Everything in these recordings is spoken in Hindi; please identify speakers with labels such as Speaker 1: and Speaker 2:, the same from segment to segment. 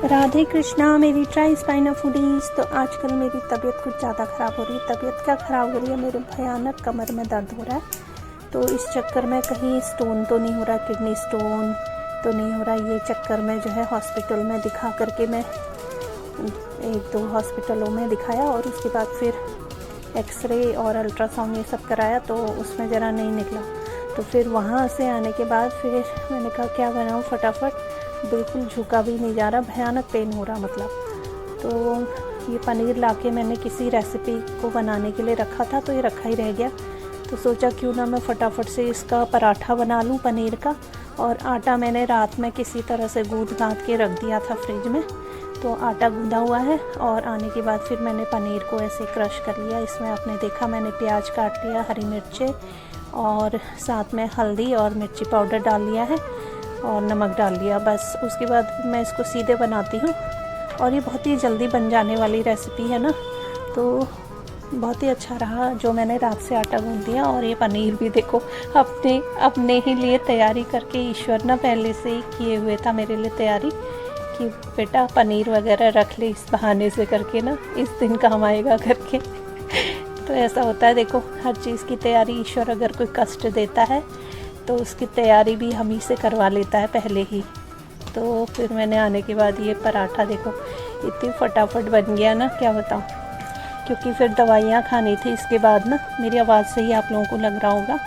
Speaker 1: राधे कृष्णा मेरी ट्राई स्पाइना फूडीज। तो आजकल मेरी तबीयत कुछ ज़्यादा ख़राब हो रही है। तबीयत क्या ख़राब हो रही है, मेरे भयानक कमर में दर्द हो रहा है। तो इस चक्कर में कहीं स्टोन तो नहीं हो रहा, किडनी स्टोन तो नहीं हो रहा, ये चक्कर में जो है हॉस्पिटल में दिखा करके मैं 1-2 हॉस्पिटलों में दिखाया और उसके बाद फिर एक्सरे और अल्ट्रासाउंड ये सब कराया तो उसमें ज़रा नहीं निकला। तो फिर वहाँ से आने के बाद फिर मैंने कहा क्या बनाऊँ फटाफट, बिल्कुल झुका भी नहीं जा रहा, भयानक पेन हो रहा मतलब। तो ये पनीर लाके मैंने किसी रेसिपी को बनाने के लिए रखा था तो ये रखा ही रह गया। तो सोचा क्यों ना मैं फटाफट से इसका पराठा बना लूँ पनीर का। और आटा मैंने रात में किसी तरह से गूँथ गाँथ के रख दिया था फ्रिज में, तो आटा गूँधा हुआ है। और आने के बाद फिर मैंने पनीर को ऐसे क्रश कर लिया। इसमें आपने देखा मैंने प्याज काट लिया, हरी मिर्चें और साथ में हल्दी और मिर्ची पाउडर डाल लिया है और नमक डाल लिया। बस उसके बाद मैं इसको सीधे बनाती हूँ और ये बहुत ही जल्दी बन जाने वाली रेसिपी है ना। तो बहुत ही अच्छा रहा जो मैंने रात से आटा गूँध दिया। और ये पनीर भी देखो अपने ही लिए तैयारी करके, ईश्वर ना पहले से ही किए हुए था मेरे लिए तैयारी कि बेटा पनीर वगैरह रख ले इस बहाने से करके ना, इस दिन काम आएगा करके। तो ऐसा होता है देखो, हर चीज़ की तैयारी ईश्वर अगर कोई कष्ट देता है तो उसकी तैयारी भी हम ही से करवा लेता है पहले ही। तो फिर मैंने आने के बाद ये पराठा देखो इतनी फटाफट बन गया ना, क्या बताऊँ, क्योंकि फिर दवाइयाँ खानी थी इसके बाद ना। मेरी आवाज़ से ही आप लोगों को लग रहा होगा।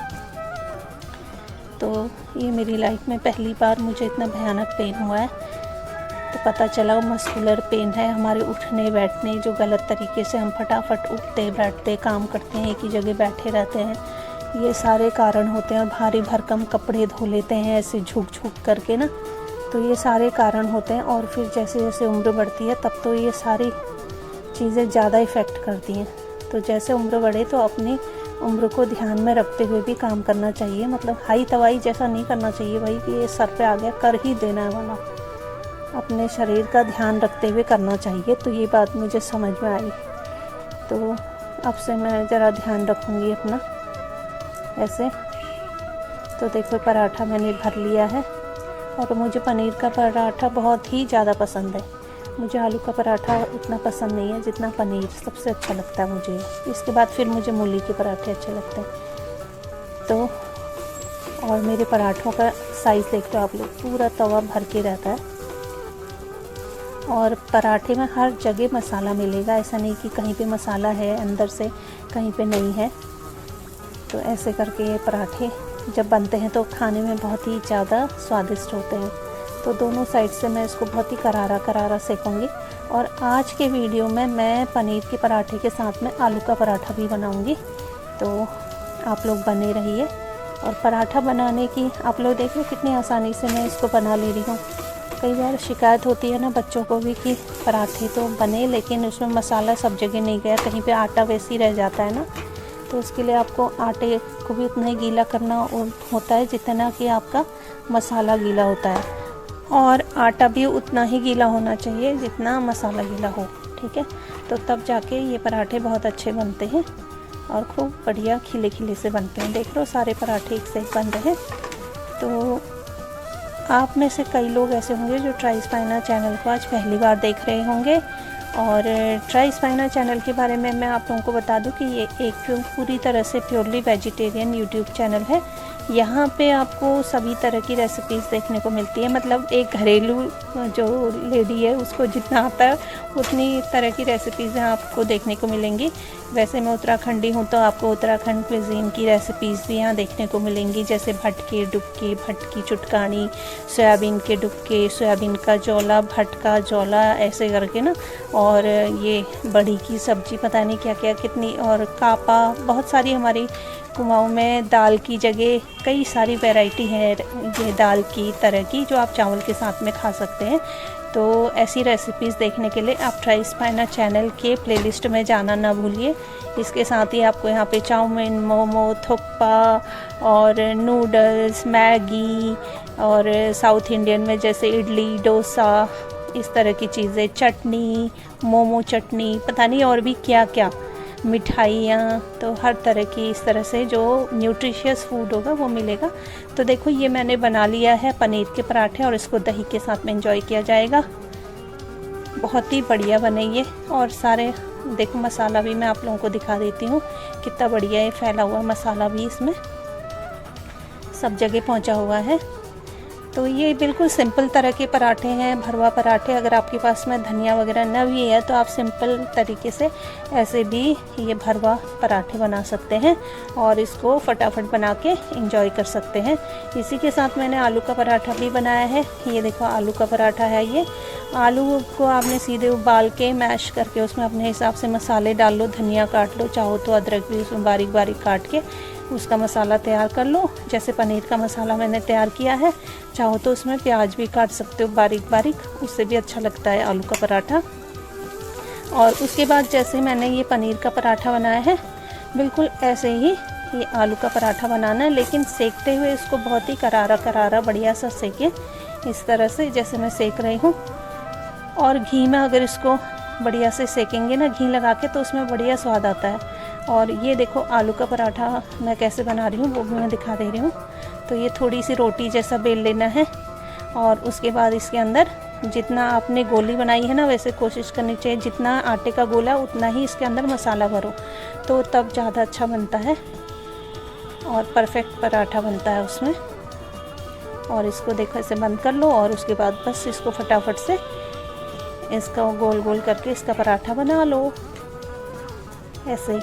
Speaker 1: तो ये मेरी लाइफ में पहली बार मुझे इतना भयानक पेन हुआ है। तो पता चला मस्कुलर पेन है, हमारे उठने बैठने, जो गलत तरीके से हम फटाफट उठते बैठते काम करते हैं, एक ही जगह बैठे रहते हैं, ये सारे कारण होते हैं। और भारी भरकम कपड़े धो लेते हैं ऐसे झुक झुक करके ना, तो ये सारे कारण होते हैं। और फिर जैसे जैसे उम्र बढ़ती है तब तो ये सारी चीज़ें ज़्यादा इफ़ेक्ट करती हैं। तो जैसे उम्र बढ़े तो अपनी उम्र को ध्यान में रखते हुए भी काम करना चाहिए। मतलब हाई तवाई जैसा नहीं करना चाहिए भाई कि ये सर पे आ गया कर ही देना है वाला, अपने शरीर का ध्यान रखते हुए करना चाहिए। तो ये बात मुझे समझ में आई। तो अब से मैं ज़रा ध्यान रखूँगी अपना ऐसे। तो देखो पराठा मैंने भर लिया है और मुझे पनीर का पराठा बहुत ही ज़्यादा पसंद है। मुझे आलू का पराठा उतना पसंद नहीं है जितना पनीर सबसे अच्छा लगता है मुझे। इसके बाद फिर मुझे मूली के पराठे अच्छे लगते हैं। तो और मेरे पराठों का साइज़ देखते हो आप लोग, पूरा तवा भर के रहता है। और पराठे में हर जगह मसाला मिलेगा, ऐसा नहीं कि कहीं पे मसाला है अंदर से कहीं पे नहीं है। तो ऐसे करके ये पराठे जब बनते हैं तो खाने में बहुत ही ज़्यादा स्वादिष्ट होते हैं। तो दोनों साइड से मैं इसको बहुत ही करारा सेकूँगी। और आज के वीडियो में मैं पनीर के पराठे के साथ में आलू का पराठा भी बनाऊँगी। तो आप लोग बने रहिए। और पराठा बनाने की आप लोग देख लो कितनी आसानी से मैं इसको बना ले रही हूँ। कई बार शिकायत होती है ना बच्चों को भी कि पराठे तो बने लेकिन उसमें मसाला सब जगह नहीं गया, कहीं पे आटा वैसे ही रह जाता है ना। तो उसके लिए आपको आटे को भी उतना ही गीला करना होता है जितना कि आपका मसाला गीला होता है। और आटा भी उतना ही गीला होना चाहिए जितना मसाला गीला हो, ठीक है। तो तब जाके ये पराठे बहुत अच्छे बनते हैं और खूब बढ़िया खिले खिले से बनते हैं। देख लो सारे पराठे एक से एक बन रहे हैं। तो आप में से कई लोग ऐसे होंगे जो ट्राई स्पाइना चैनल को आज पहली बार देख रहे होंगे। और ट्राई स्पाइना चैनल के बारे में मैं आप लोगों को बता दूं कि ये एक पूरी तरह से प्योरली वेजिटेरियन यूट्यूब चैनल है। यहाँ पे आपको सभी तरह की रेसिपीज़ देखने को मिलती है। मतलब एक घरेलू जो लेडी है उसको जितना आता है उतनी तरह की रेसिपीज़ आपको देखने को मिलेंगी। वैसे मैं उत्तराखंडी हूँ तो आपको उत्तराखंड क्विजीन की रेसिपीज़ भी यहाँ देखने को मिलेंगी, जैसे भटके डुबके, भटकी चुटकानी, सोयाबीन के डुबके, सोयाबीन का जौला, भटका जौला, ऐसे करके ना। और ये बड़ी की सब्ज़ी, पता नहीं क्या क्या कितनी, और कापा, बहुत सारी हमारी कुमाऊँ में दाल की जगह कई सारी वैरायटी है ये दाल की तरह की जो आप चावल के साथ में खा सकते हैं। तो ऐसी रेसिपीज़ देखने के लिए आप ट्राई स्पाइना चैनल के प्लेलिस्ट में जाना ना भूलिए। इसके साथ ही आपको यहाँ पे चाउमीन, मोमो, थुक्पा और नूडल्स, मैगी, और साउथ इंडियन में जैसे इडली, डोसा, इस तरह की चीज़ें, चटनी, मोमो चटनी, पता नहीं और भी क्या क्या, मिठाइयाँ, तो हर तरह की इस तरह से जो न्यूट्रिशियस फूड होगा वो मिलेगा। तो देखो ये मैंने बना लिया है पनीर के पराठे और इसको दही के साथ में एंजॉय किया जाएगा। बहुत ही बढ़िया बने ये। और सारे देखो मसाला भी मैं आप लोगों को दिखा देती हूँ कितना बढ़िया ये फैला हुआ मसाला भी इसमें सब जगह पहुँचा हुआ है। तो ये बिल्कुल सिंपल तरह के पराठे हैं, भरवा पराठे। अगर आपके पास में धनिया वगैरह न भी है तो आप सिंपल तरीके से ऐसे भी ये भरवा पराठे बना सकते हैं और इसको फटाफट बना के एंजॉय कर सकते हैं। इसी के साथ मैंने आलू का पराठा भी बनाया है। ये देखो आलू का पराठा है। ये आलू को आपने सीधे उबाल के मैश करके उसमें अपने हिसाब से मसाले डाल लो, धनिया काट लो, चाहो तो अदरक भी उसमें बारीक बारीक काट के उसका मसाला तैयार कर लो। जैसे पनीर का मसाला मैंने तैयार किया है, चाहो तो उसमें प्याज भी काट सकते हो बारीक बारीक, उससे भी अच्छा लगता है आलू का पराठा। और उसके बाद जैसे मैंने ये पनीर का पराठा बनाया है, बिल्कुल ऐसे ही ये आलू का पराठा बनाना है, लेकिन सेकते हुए इसको बहुत ही करारा करारा बढ़िया सा सेके, इस तरह से जैसे मैं सेक रही हूँ। और घी में अगर इसको बढ़िया से सेकेंगे ना, घी लगा के, तो उसमें बढ़िया स्वाद आता है। और ये देखो आलू का पराठा मैं कैसे बना रही हूँ वो भी मैं दिखा दे रही हूँ। तो ये थोड़ी सी रोटी जैसा बेल लेना है और उसके बाद इसके अंदर जितना आपने गोली बनाई है ना, वैसे कोशिश करनी चाहिए जितना आटे का गोला उतना ही इसके अंदर मसाला भरो, तो तब ज़्यादा अच्छा बनता है और परफेक्ट पराठा बनता है उसमें। और इसको देखो ऐसे बंद कर लो और उसके बाद बस इसको फटाफट से इसका गोल गोल करके इसका पराठा बना लो ऐसे ही।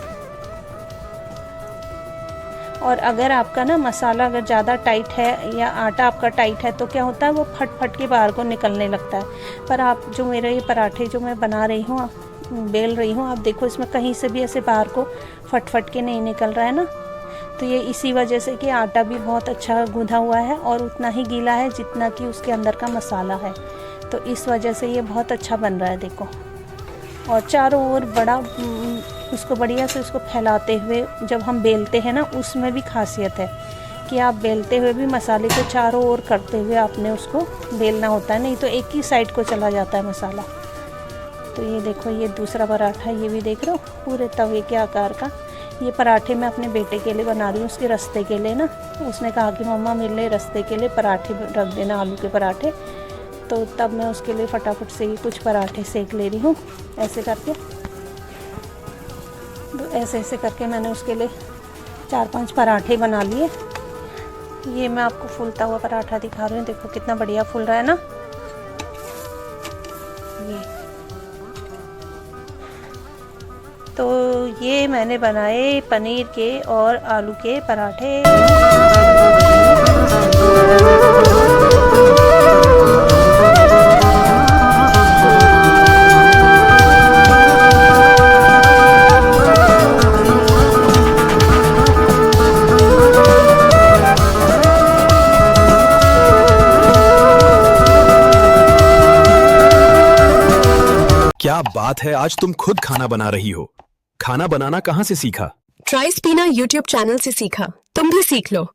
Speaker 1: और अगर आपका ना मसाला अगर ज़्यादा टाइट है या आटा आपका टाइट है तो क्या होता है, वो फट फट के बाहर को निकलने लगता है। पर आप जो मेरे ये पराठे जो मैं बना रही हूँ, बेल रही हूँ, आप देखो इसमें कहीं से भी ऐसे बाहर को फट फट के नहीं निकल रहा है ना। तो ये इसी वजह से कि आटा भी बहुत अच्छा गूँधा हुआ है और उतना ही गीला है जितना कि उसके अंदर का मसाला है। तो इस वजह से ये बहुत अच्छा बन रहा है देखो। और चारों ओर बड़ा उसको बढ़िया से उसको फैलाते हुए जब हम बेलते हैं ना, उसमें भी खासियत है कि आप बेलते हुए भी मसाले को चारों ओर करते हुए आपने उसको बेलना होता है, नहीं तो एक ही साइड को चला जाता है मसाला। तो ये देखो ये दूसरा पराठा, ये भी देख रहे हो पूरे तवे के आकार का। ये पराठे मैं अपने बेटे के लिए बना रही हूँ, उसके रास्ते के लिए ना। उसने कहा कि मम्मा मेरे लिए रास्ते के लिए पराठे रख देना, आलू के पराठे। तो तब मैं उसके लिए फटाफट से ही कुछ पराठे सेक ले रही हूँ ऐसे करके। तो ऐसे ऐसे करके मैंने उसके लिए 4-5 पराठे बना लिए। ये मैं आपको फूलता हुआ पराठा दिखा रही हूँ, देखो कितना बढ़िया फूल रहा है ना ये। तो ये मैंने बनाए पनीर के और आलू के पराठे।
Speaker 2: क्या बात है, आज तुम खुद खाना बना रही हो। खाना बनाना कहाँ से सीखा?
Speaker 3: ट्राई स्पीना यूट्यूब चैनल से सीखा, तुम भी सीख लो।